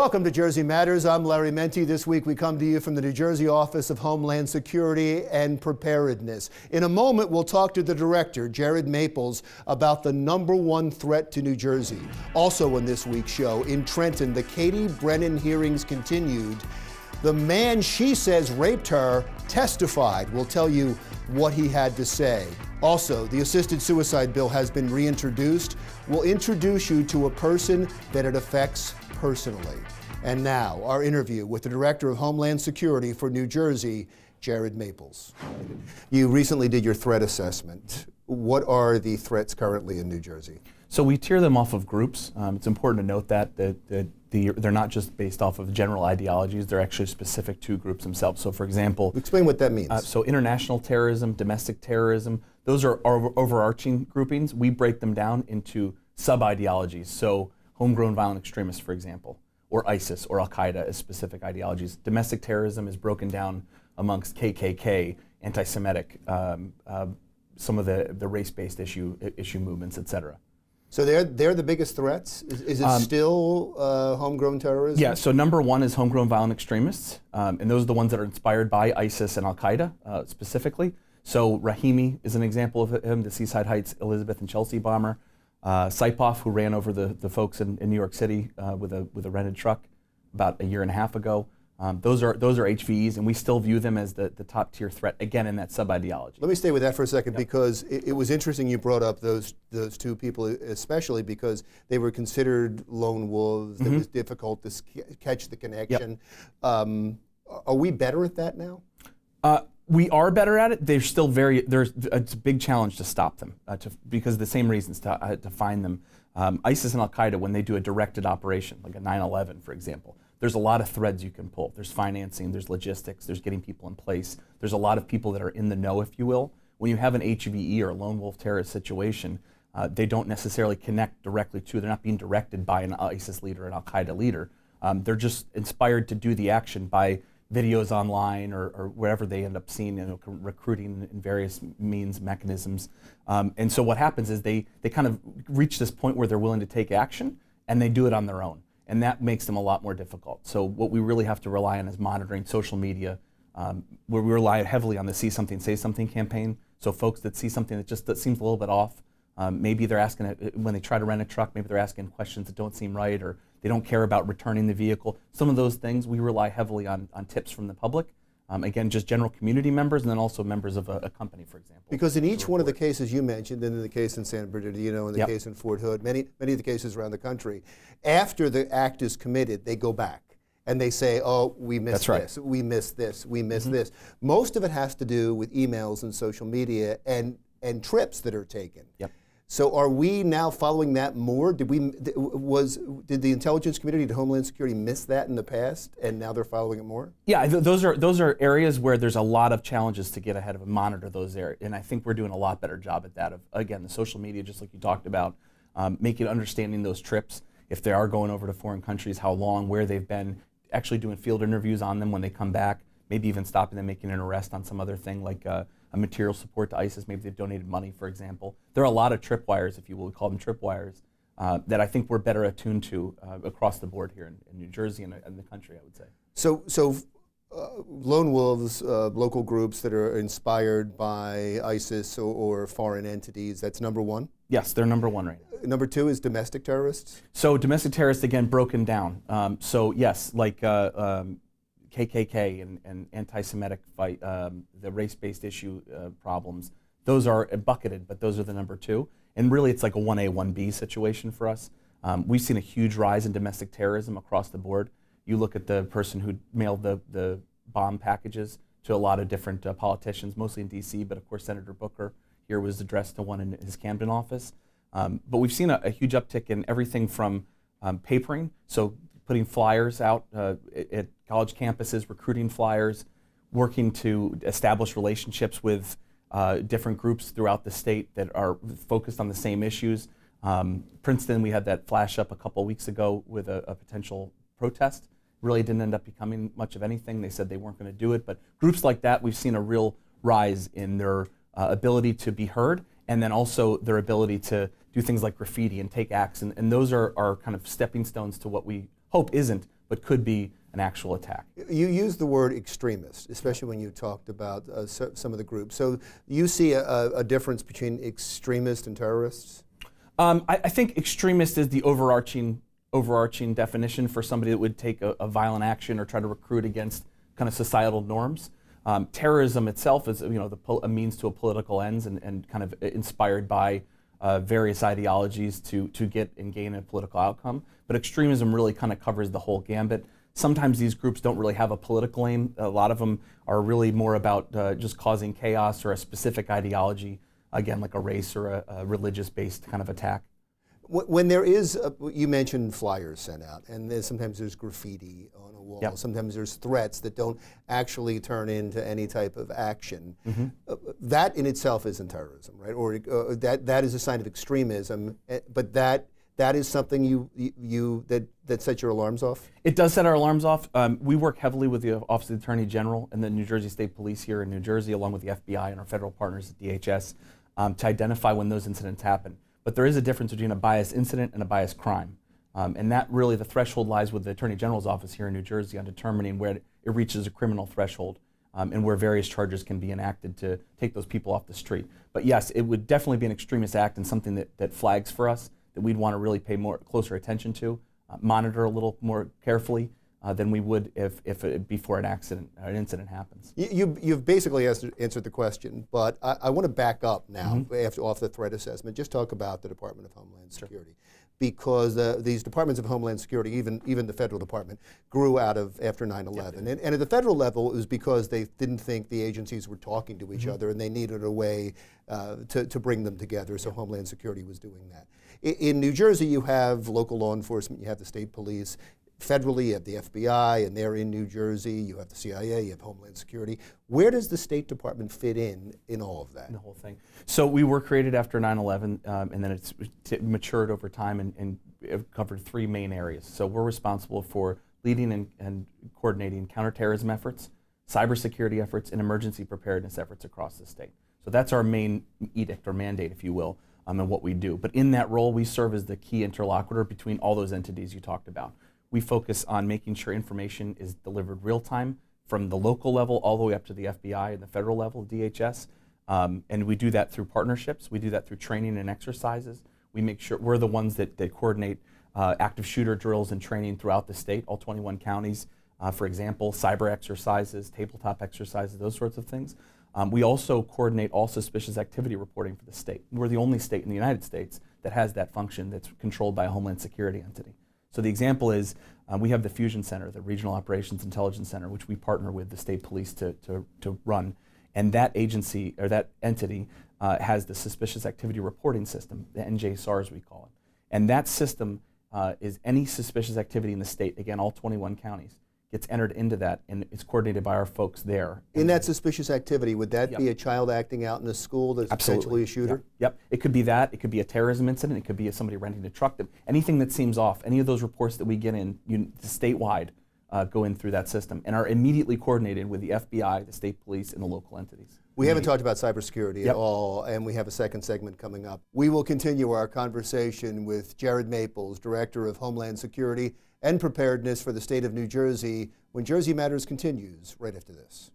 Welcome to Jersey Matters. I'm Larry Menti. This week we come to you from the New Jersey Office of Homeland Security and Preparedness. In a moment, we'll talk to the director, Jared Maples, about the #1 threat to New Jersey. Also on this week's show, in Trenton, the Katie Brennan hearings continued. The man she says raped her testified. We'll tell you what he had to say. Also, the assisted suicide bill has been reintroduced. We'll introduce you to a person that it affects personally. And now, our interview with the Director of Homeland Security for New Jersey, Jared Maples. You recently did your threat assessment. What are the threats currently in New Jersey? So we tier them off of groups. It's important to note that they're not just based off of general ideologies, they're actually specific to groups themselves. So for example— Explain what that means. So international terrorism, domestic terrorism, those are overarching groupings. We break them down into sub-ideologies. So homegrown violent extremists, for example, or ISIS or Al-Qaeda as specific ideologies. Domestic terrorism is broken down amongst KKK, anti-Semitic, some of the race-based issue movements, et cetera. So they're the biggest threats? Is it still homegrown terrorism? Yeah, so #1 is homegrown violent extremists, and those are the ones that are inspired by ISIS and Al-Qaeda specifically. So Rahimi is an example of him, the Seaside Heights, Elizabeth and Chelsea bomber. Saipov, who ran over the folks in New York City with a rented truck about a year and a half ago. Those are HVEs, and we still view them as the top tier threat, again, in that sub-ideology. Let me stay with that for a second, because it was interesting you brought up those two people, especially because they were considered lone wolves. It was difficult to catch the connection. Are we better at that now? We are better at it. They're still it's a big challenge to stop them because of the same reasons to find them. ISIS and Al-Qaeda, when they do a directed operation, like a 9/11, for example, there's a lot of threads you can pull. There's financing, there's logistics, there's getting people in place. There's a lot of people that are in the know, if you will. When you have an HVE or a lone wolf terrorist situation, they don't necessarily connect directly to, they're not being directed by an ISIS leader, an Al-Qaeda leader. They're just inspired to do the action by videos online or wherever they end up seeing, recruiting in various mechanisms. And so what happens is they kind of reach this point where they're willing to take action, and they do it on their own. And that makes them a lot more difficult. So what we really have to rely on is monitoring social media, where we rely heavily on the See Something, Say Something campaign. So folks that see something that seems a little bit off, maybe they're asking, when they try to rent a truck, maybe they're asking questions that don't seem right, or they don't care about returning the vehicle. Some of those things, we rely heavily on tips from the public. Again, just general community members, and then also members of a company, for example. Because in each one of the cases you mentioned, and in the case in San Bernardino, and the case in Fort Hood, many of the cases around the country, after the act is committed, they go back and they say, oh, we missed this, we missed this, we missed this. Most of it has to do with emails and social media and trips that are taken. So are we now following that more? Did the intelligence community, did Homeland Security miss that in the past, and now they're following it more? Yeah, those are areas where there's a lot of challenges to get ahead of and monitor those areas, and I think we're doing a lot better job at that. Again, the social media, just like you talked about, understanding those trips, if they are going over to foreign countries, how long, where they've been, actually doing field interviews on them when they come back, maybe even stopping them, making an arrest on some other thing like a material support to ISIS. Maybe they've donated money, for example. There are a lot of tripwires, if you will, we call them tripwires, that I think we're better attuned to across the board here in New Jersey and the country, I would say. So lone wolves, local groups that are inspired by ISIS or foreign entities, that's #1? Yes, they're #1 right now. #2 is domestic terrorists? So domestic terrorists, again, broken down. So yes, like KKK and anti-Semitic fight, the race-based issue problems, those are bucketed, but those are the #2. And really it's like a 1A, 1B situation for us. We've seen a huge rise in domestic terrorism across the board. You look at the person who mailed the bomb packages to a lot of different politicians, mostly in DC, but of course Senator Booker here was addressed to one in his Camden office. But we've seen a huge uptick in everything from papering, so putting flyers out at college campuses, recruiting flyers, working to establish relationships with different groups throughout the state that are focused on the same issues. Princeton, we had that flash up a couple of weeks ago with a potential protest. Really didn't end up becoming much of anything. They said they weren't going to do it, but groups like that, we've seen a real rise in their ability to be heard, and then also their ability to do things like graffiti and take acts, and those are kind of stepping stones to what we hope isn't, but but could be an actual attack. You used the word extremist, especially when you talked about some of the groups. So you see a difference between extremists and terrorists? I think extremist is the overarching definition for somebody that would take a violent action or try to recruit against kind of societal norms. Terrorism itself is, a means to a political ends and kind of inspired by various ideologies to get and gain a political outcome. But extremism really kind of covers the whole gambit. Sometimes these groups don't really have a political aim. A lot of them are really more about just causing chaos or a specific ideology, again, like a race or a religious-based kind of attack. When there is, you mentioned flyers sent out, and sometimes there's graffiti on a wall. Yep. Sometimes there's threats that don't actually turn into any type of action. That in itself isn't terrorism, right? Or that is a sign of extremism. But that is something that sets your alarms off? It does set our alarms off. We work heavily with the Office of the Attorney General and the New Jersey State Police here in New Jersey, along with the FBI and our federal partners at DHS, to identify when those incidents happen. But there is a difference between a bias incident and a bias crime. And that really, the threshold lies with the Attorney General's office here in New Jersey on determining where it reaches a criminal threshold and where various charges can be enacted to take those people off the street. But yes, it would definitely be an extremist act and something that flags for us that we'd want to really pay closer attention to, monitor a little more carefully than we would before an incident happens. You've basically answered the question, but I want to back up now off the threat assessment. Just talk about the Department of Homeland Security, because these departments of Homeland Security, even the federal department, grew out of after 9/11. And at the federal level, it was because they didn't think the agencies were talking to each other, and they needed a way to bring them together. So Homeland Security was doing that. In New Jersey, you have local law enforcement, you have the state police. Federally, you have the FBI, and they're in New Jersey. You have the CIA, you have Homeland Security. Where does the State Department fit in all of that? In the whole thing. So we were created after 9/11, and then it's matured over time and it covered three main areas. So we're responsible for leading and coordinating counterterrorism efforts, cybersecurity efforts, and emergency preparedness efforts across the state. So that's our main edict or mandate, if you will, and what we do. But in that role, we serve as the key interlocutor between all those entities you talked about. We focus on making sure information is delivered real time from the local level all the way up to the FBI and the federal level, DHS. And we do that through partnerships. We do that through training and exercises. We make sure we're the ones that coordinate active shooter drills and training throughout the state, all 21 counties. For example, cyber exercises, tabletop exercises, those sorts of things. We also coordinate all suspicious activity reporting for the state. We're the only state in the United States that has that function that's controlled by a Homeland Security entity. So the example is we have the Fusion Center, the Regional Operations Intelligence Center, which we partner with the state police to run. And that agency, or that entity, has the Suspicious Activity Reporting System, the NJSARS we call it. And that system is any suspicious activity in the state, again, all 21 counties, gets entered into that, and it's coordinated by our folks there. In that suspicious activity, would that be a child acting out in a school that's potentially a shooter? Yep. It could be that. It could be a terrorism incident. It could be somebody renting a truck. Anything that seems off, any of those reports that we get in statewide go in through that system and are immediately coordinated with the FBI, the state police, and the local entities. We haven't talked about cybersecurity at all, and we have a second segment coming up. We will continue our conversation with Jared Maples, Director of Homeland Security and Preparedness for the state of New Jersey, when Jersey Matters continues right after this.